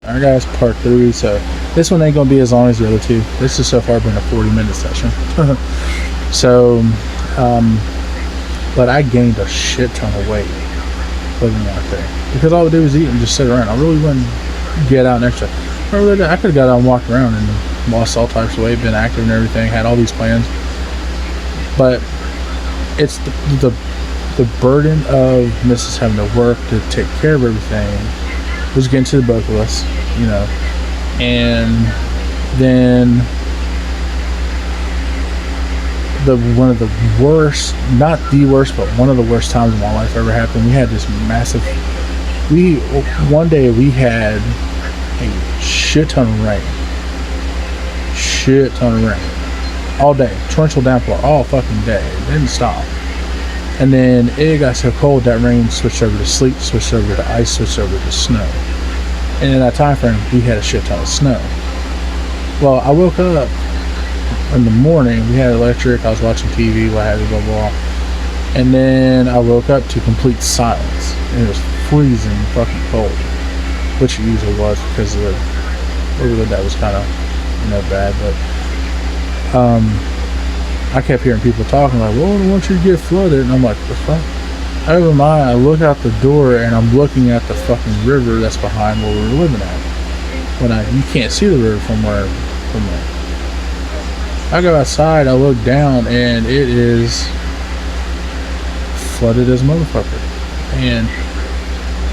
I got us part 3, so this one ain't gonna be as long as the other 2. This has so far been a 40-minute session. So, but I gained a shit ton of weight living out there because all I would do was eat and just sit around. I really wouldn't get out and exercise. I could have got out and walked around and lost all types of weight, been active and everything, had all these plans. But it's the burden of Mrs. having to work to take care of everything was getting to the both of us, you know. And then one of the worst, not the worst, but one of the worst times in my life ever happened. We had this massive, one day we had a shit ton of rain. All day. Torrential downpour all fucking day. It didn't stop. And then it got so cold that rain switched over to sleet, switched over to ice, switched over to snow. And in that time frame, we had a shit ton of snow. Well, I woke up in the morning, we had electric, I was watching TV, what have you, blah, blah, blah. And then I woke up to complete silence. And it was freezing fucking cold, which it usually was because of that was kind of, you know, bad. But I kept hearing people talking like, well, I don't want you to get flooded. And I'm like, the fuck? I open my eye, I look out the door, and I'm looking at the fucking river that's behind where we're living at. When you can't see the river from there. I go outside, I look down, and it is flooded as a motherfucker. And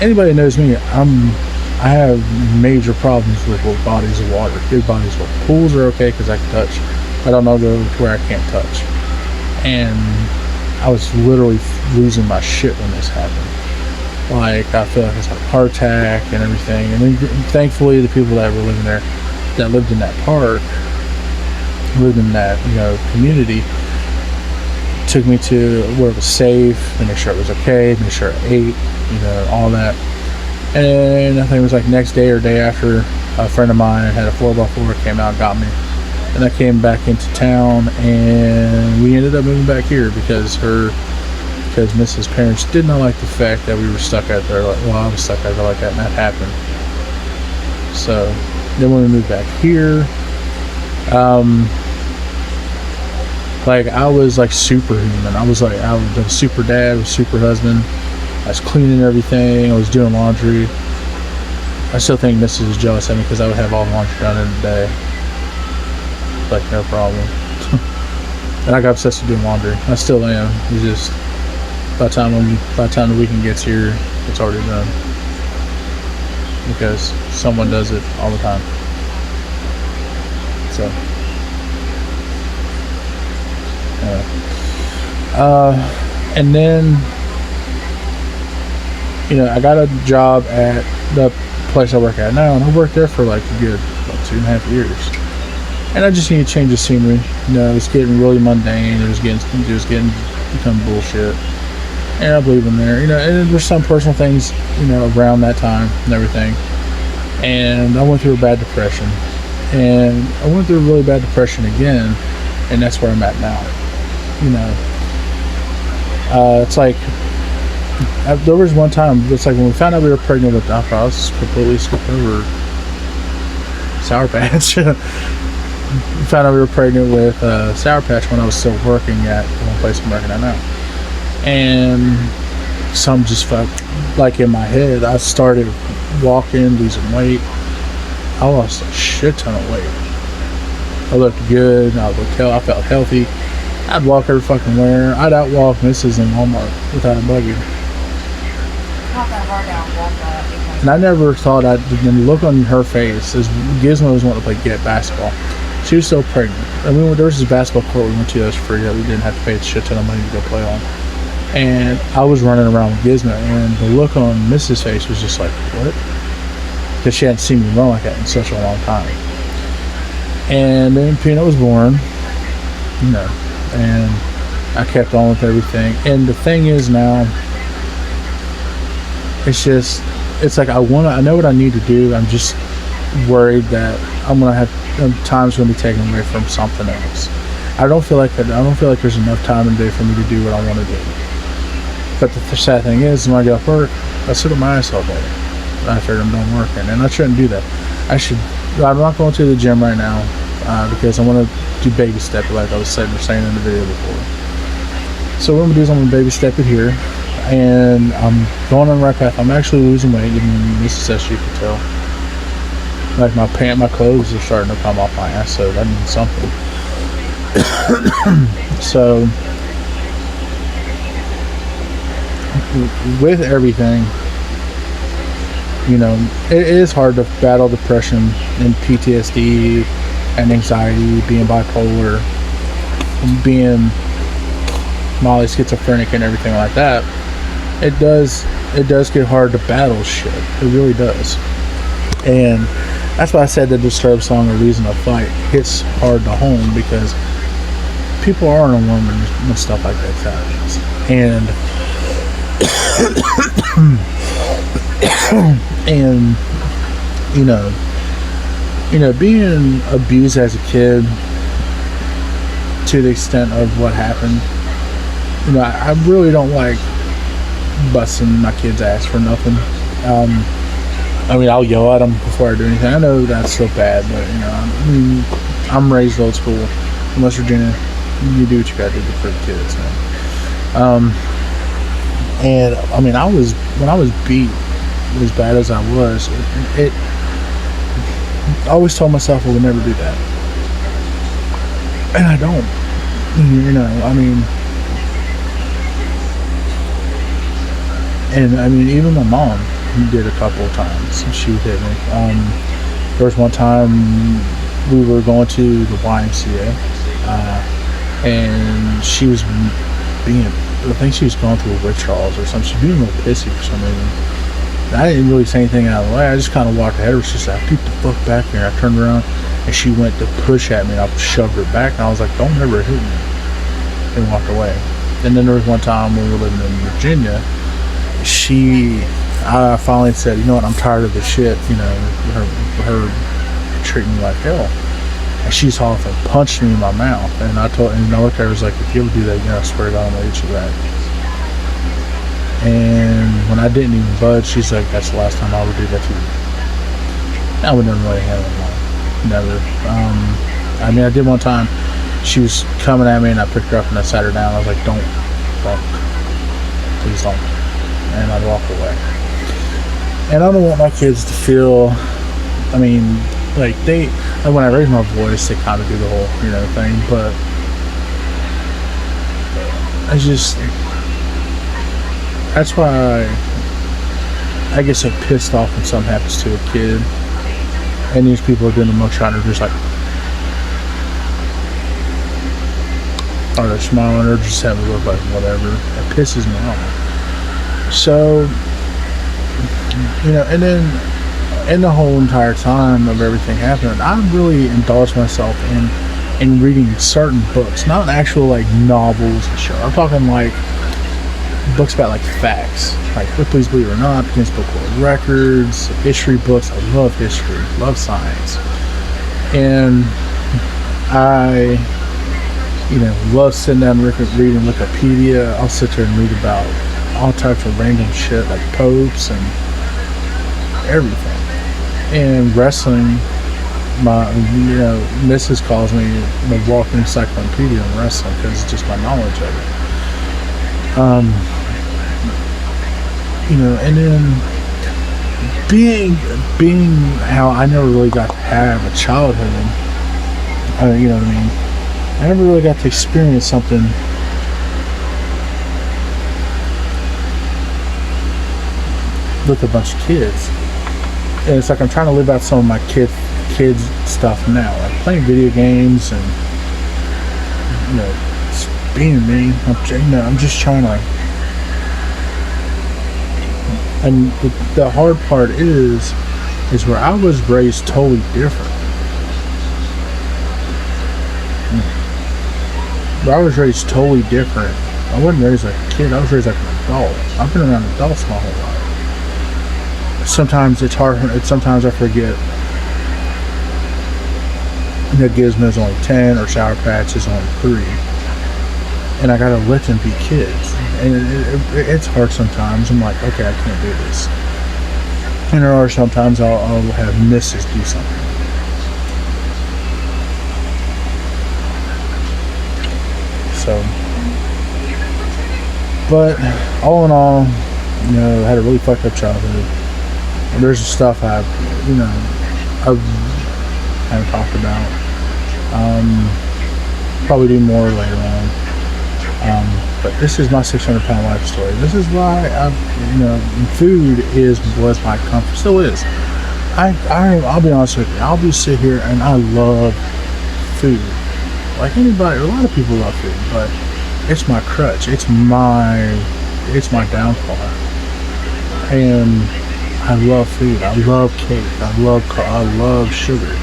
anybody that knows me, I have major problems with bodies of water. Big bodies of water. Pools are okay because I can touch. I don't know go to where I can't touch. And I was literally losing my shit when this happened. Like, I feel like I was having a heart attack and everything. And then, thankfully, the people that were living there, that lived in that park, lived in that, you know, community, took me to where it was safe, and make sure it was okay, make sure I ate, you know, all that. And I think it was like next day or day after, a friend of mine had a 4x4, came out and got me. And I came back into town, and we ended up moving back here because Mrs. parents did not like the fact that we were stuck out there. Like, well, I was stuck out there like that, and that happened. So then when we moved back here, like, I was like superhuman. I was a super dad, I was super husband. I was cleaning everything, I was doing laundry. I still think Mrs. is jealous of me because I would have all the laundry done in a day. Like, no problem. And I got obsessed with doing laundry. I still am. It's just by the time the weekend gets here, it's already done. Because someone does it all the time. So and then, you know, I got a job at the place I work at now, and I worked there for like a good 2.5 years. And I just need to change the scenery. You know, it's getting really mundane. It was getting become bullshit. And I believe in there. You know, and there's some personal things, you know, around that time and everything. And I went through a bad depression. And I went through a really bad depression again. And that's where I'm at now. You know, it's like, there was one time, it's like when we found out we were pregnant with alcohol, I was completely skipped over Sour Patch. We found out we were pregnant with Sour Patch when I was still working at the one place I'm working at now. And some just felt like in my head, I started walking, losing weight. I lost a shit ton of weight. I looked good, I felt healthy. I'd walk every fucking where. I'd outwalk Mrs. in Walmart without a buggy. Not that hard to outwalk that. And I never thought the look on her face is Gizmo was wanting to play basketball. She was still pregnant. I mean, there was this basketball court we went to that was free that we didn't have to pay a shit ton of money to go play on. And I was running around with Gizmo, and the look on Mrs. face was just like, what? Because she hadn't seen me run like that in such a long time. And then Peanut was born, you know, and I kept on with everything. And the thing is now, it's like I know what I need to do. I'm just worried that I'm gonna have time's gonna be taken away from something else. I don't feel like there's enough time in the day for me to do what I want to do. But the sad thing is, when I get off work, I sit on my ass all day after I'm done working, and I shouldn't do that. I'm not going to the gym right now because I want to do baby step like I was saying in the video before. So what I'm gonna do is I'm gonna baby step it here, and I'm going on the right path. I'm actually losing weight. I mean, this is as you can tell. Like my clothes are starting to come off my ass, so that means something. So with everything, you know, it is hard to battle depression and PTSD and anxiety, being bipolar, being Molly schizophrenic and everything like that. It does get hard to battle shit. It really does. And that's why I said the Disturbed song, A Reason to Fight, hits hard to home, because people aren't alone when stuff like that happens. And and you know, being abused as a kid to the extent of what happened, you know, I really don't like busting my kid's ass for nothing. I mean, I'll yell at them before I do anything. I know that's still bad, but you know, I mean, I'm raised old school. In West Virginia, you do what you gotta do for the kids, man. And I mean, when I was beat as bad as I was, I always told myself I would never do that, and I don't. You know, I mean, and I mean, even my mom did a couple of times. She would hit me. There was one time we were going to the YMCA, and she was being, I think she was going through withdrawals or something. She was being a little pissy for some reason. I didn't really say anything out of the way. I just kind of walked ahead of her. She said, "Get the fuck back here." I turned around and she went to push at me, and I shoved her back, and I was like, "Don't ever hit me," and walked away. And then there was one time when we were living in Virginia, I finally said, "You know what, I'm tired of this shit, you know, her treating me like hell." And she saw off and punched me in my mouth, and I looked at her, I was like, "If you ever do that again, I swear to God, I'm gonna hit you back." And when I didn't even budge, she's like, "That's the last time I would do that to you." I would never really handle it. Never. I mean, I did one time. She was coming at me, and I picked her up and I sat her down. I was like, "Don't, please don't." And I'd walk away. And I don't want my kids to feel, I mean, like when I raise my voice, they kind of do the whole, you know, thing, but that's why I get so pissed off when something happens to a kid and these people are doing the mugshot and they're just like, or they're smiling or just having a look like whatever. It pisses me off. So, you know, and then in the whole entire time of everything happening, I really indulged myself in reading certain books, not actual like novels and shit. I'm talking like books about like facts, like Ripley's Believe It or Not, Guinness Book World Records, history books. I love history, love science, and I, you know, love sitting down and reading Wikipedia. I'll sit there and read about all types of random shit like popes and everything. And wrestling, Mrs. calls me the walking encyclopedia on wrestling because it's just my knowledge of it. You know, and then being how I never really got to have a childhood, you know what I mean? I never really got to experience something with a bunch of kids. And it's like I'm trying to live out some of my kids stuff now, like playing video games and, you know, just being me. I'm just trying to. And the hard part is where I was raised totally different. Where I was raised totally different. I wasn't raised like a kid. I was raised like an adult. I've been around adults my whole life. Sometimes it's hard. Sometimes I forget that Gizmo's only 10 or Sour Patch is only 3, and I gotta let them be kids. And it's hard sometimes. I'm like, okay, I can't do this. And there are sometimes I'll have misses do something. So, but all in all, you know, I had a really fucked up childhood. And there's stuff I've haven't talked about. Probably do more later on. But this is my 600-pound life story. This is why food was my comfort, still is. I'll be honest with you. I'll be sit here and I love food. Like anybody, a lot of people love food, but it's my crutch. It's my downfall. And I love food. I love cake. I love sugar.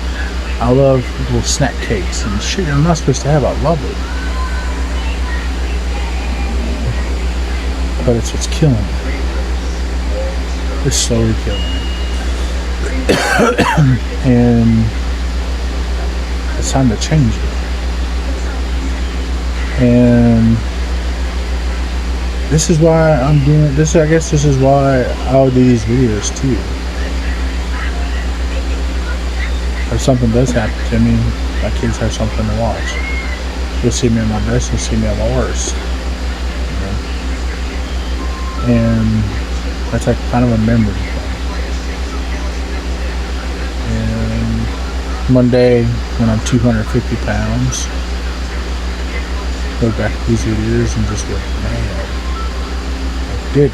I love little snack cakes and shit I'm not supposed to have. I love it. But it's what's killing me. It's slowly killing me. And it's time to change it. And this is why I'm doing this. I guess this is why I'll do these videos too. If something does happen to me, my kids have something to watch. They'll see me at my best, they'll see me at my worst. And that's like kind of a memory. And one day when I'm 250 pounds, look back at these videos and just go, man, I did it.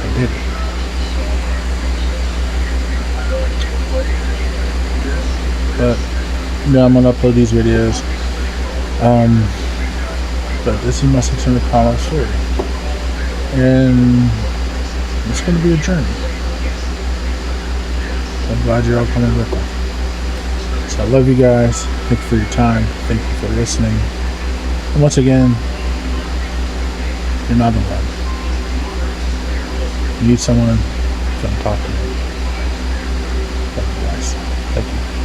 I did it. But I'm gonna upload these videos. But this is my 600-pound life story, and it's gonna be a journey. I'm glad you're all coming with me. So I love you guys. Thank you for your time. Thank you for listening. And once again, you're not alone. You need someone, come talk to me. Thank you guys. Thank you.